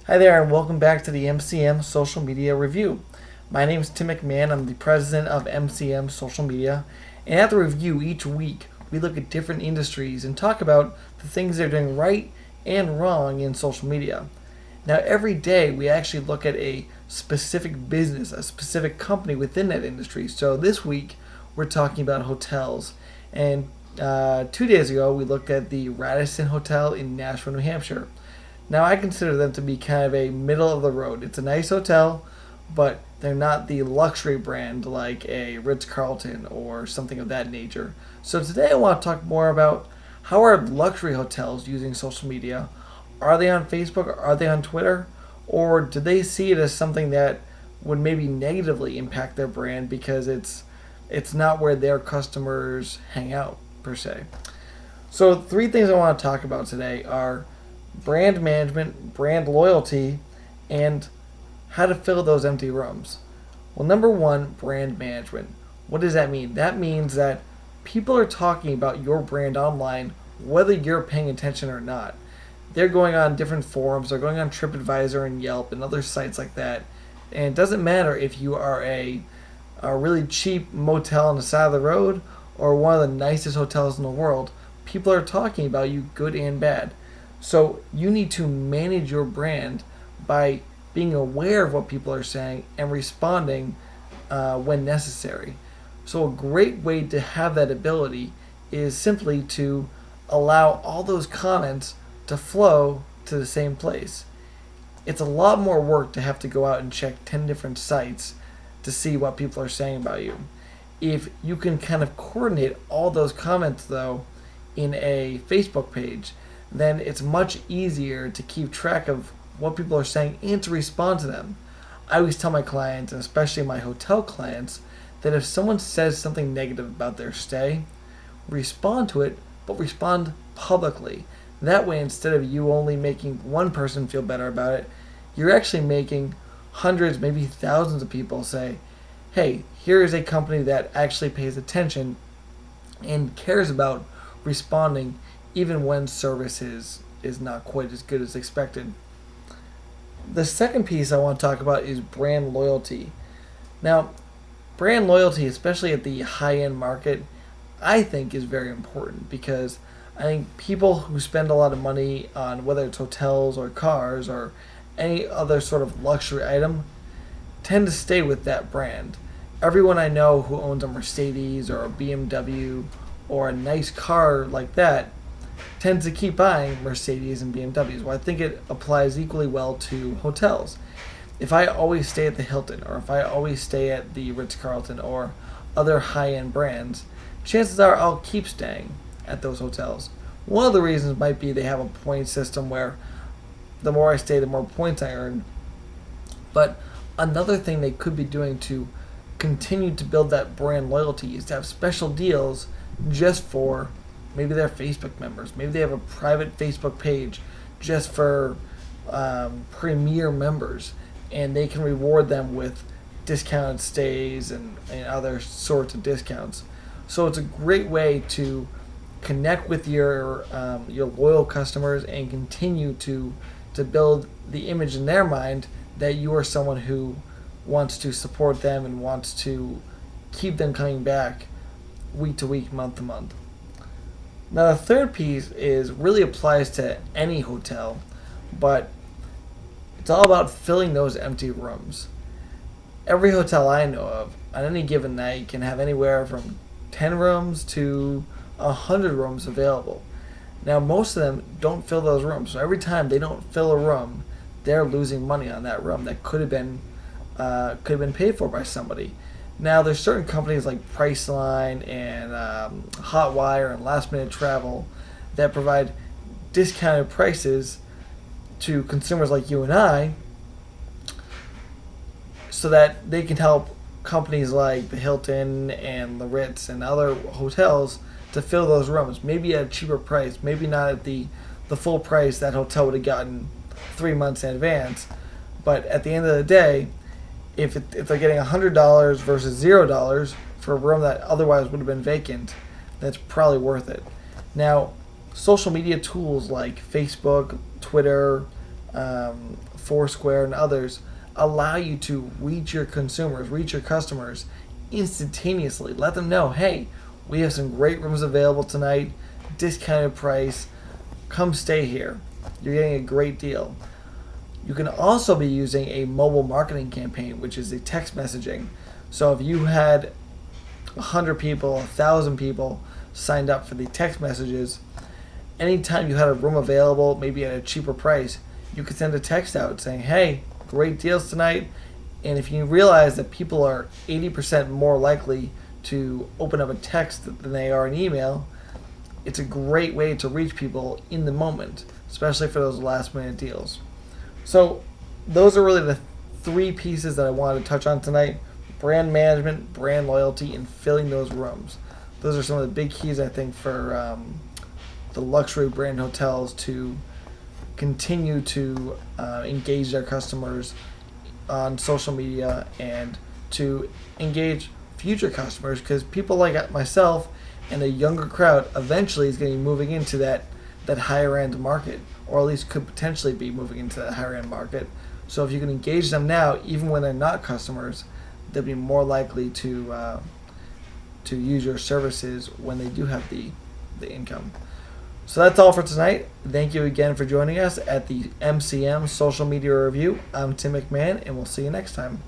Hi there, and welcome back to the MCM Social Media Review. My name is Tim McMahon. I'm the president of MCM Social Media. And at the review, each week, we look at different industries and talk about the things they're doing right and wrong in social media. Now, every day, we actually look at a specific business, a specific company within that industry. So this week, we're talking about hotels. And 2 days ago, we looked at the Radisson Hotel in Nashville, New Hampshire. Now, I consider them to be kind of a middle of the road. It's a nice hotel, but they're not the luxury brand like a Ritz-Carlton or something of that nature. So today I want to talk more about how are luxury hotels using social media. Are they on Facebook? Or are they on Twitter? Or do they see it as something that would maybe negatively impact their brand because it's not where their customers hang out, per se. So 3 things I want to talk about today are brand management, brand loyalty, and how to fill those empty rooms. Well, number one, brand management. What does that mean? That means that people are talking about your brand online whether you're paying attention or not. They're going on different forums, they're going on TripAdvisor and Yelp and other sites like that. And it doesn't matter if you are a really cheap motel on the side of the road or one of the nicest hotels in the world. People are talking about you, good and bad. So you need to manage your brand by being aware of what people are saying and responding when necessary. So a great way to have that ability is simply to allow all those comments to flow to the same place. It's a lot more work to have to go out and check 10 different sites to see what people are saying about you. If you can kind of coordinate all those comments though in a Facebook page, then it's much easier to keep track of what people are saying and to respond to them. I always tell my clients, and especially my hotel clients, that if someone says something negative about their stay, respond to it, but respond publicly. That way, instead of you only making one person feel better about it, you're actually making hundreds, maybe thousands of people say, hey, here is a company that actually pays attention and cares about responding even when service is not quite as good as expected. The second piece I want to talk about is brand loyalty. Now, brand loyalty, especially at the high-end market, I think is very important because I think people who spend a lot of money on whether it's hotels or cars or any other sort of luxury item tend to stay with that brand. Everyone I know who owns a Mercedes or a BMW or a nice car like that tends to keep buying Mercedes and BMWs. Well, I think it applies equally well to hotels. If I always stay at the Hilton or if I always stay at the Ritz-Carlton or other high-end brands, chances are I'll keep staying at those hotels. One of the reasons might be they have a point system where the more I stay, the more points I earn. But another thing they could be doing to continue to build that brand loyalty is to have special deals just for maybe they're Facebook members. Maybe they have a private Facebook page just for premier members, and they can reward them with discounted stays and other sorts of discounts. So it's a great way to connect with your loyal customers and continue to build the image in their mind that you are someone who wants to support them and wants to keep them coming back week to week, month to month. Now, the third piece really applies to any hotel, but it's all about filling those empty rooms. Every hotel I know of, on any given night, can have anywhere from 10 rooms to 100 rooms available. Now, most of them don't fill those rooms, so every time they don't fill a room, they're losing money on that room that could have been paid for by somebody. Now, there's certain companies like Priceline and Hotwire and Last Minute Travel that provide discounted prices to consumers like you and I so that they can help companies like the Hilton and the Ritz and other hotels to fill those rooms, maybe at a cheaper price, maybe not at the full price that hotel would have gotten 3 months in advance. But at the end of the day, if they're getting $100 versus $0 for a room that otherwise would have been vacant, that's probably worth it. Now, social media tools like Facebook, Twitter, Foursquare, and others allow you to reach your consumers, reach your customers instantaneously. Let them know, hey, we have some great rooms available tonight, discounted price, come stay here. You're getting a great deal. You can also be using a mobile marketing campaign, which is a text messaging. So if you had 100 people, 1,000 people signed up for the text messages, anytime you had a room available, maybe at a cheaper price, you could send a text out saying, hey, great deals tonight. And if you realize that people are 80% more likely to open up a text than they are an email, it's a great way to reach people in the moment, especially for those last minute deals. So those are really the three pieces that I wanted to touch on tonight: brand management, brand loyalty, and filling those rooms. Those are some of the big keys, I think, for the luxury brand hotels to continue to engage their customers on social media and to engage future customers, because people like myself and a younger crowd eventually is going to be moving into that higher end market, or at least could potentially be moving into that higher end market. So if you can engage them now, even when they're not customers, they'll be more likely to use your services when they do have the income. So that's all for tonight. Thank you again for joining us at the MCM Social Media Review. I'm Tim McMahon, and we'll see you next time.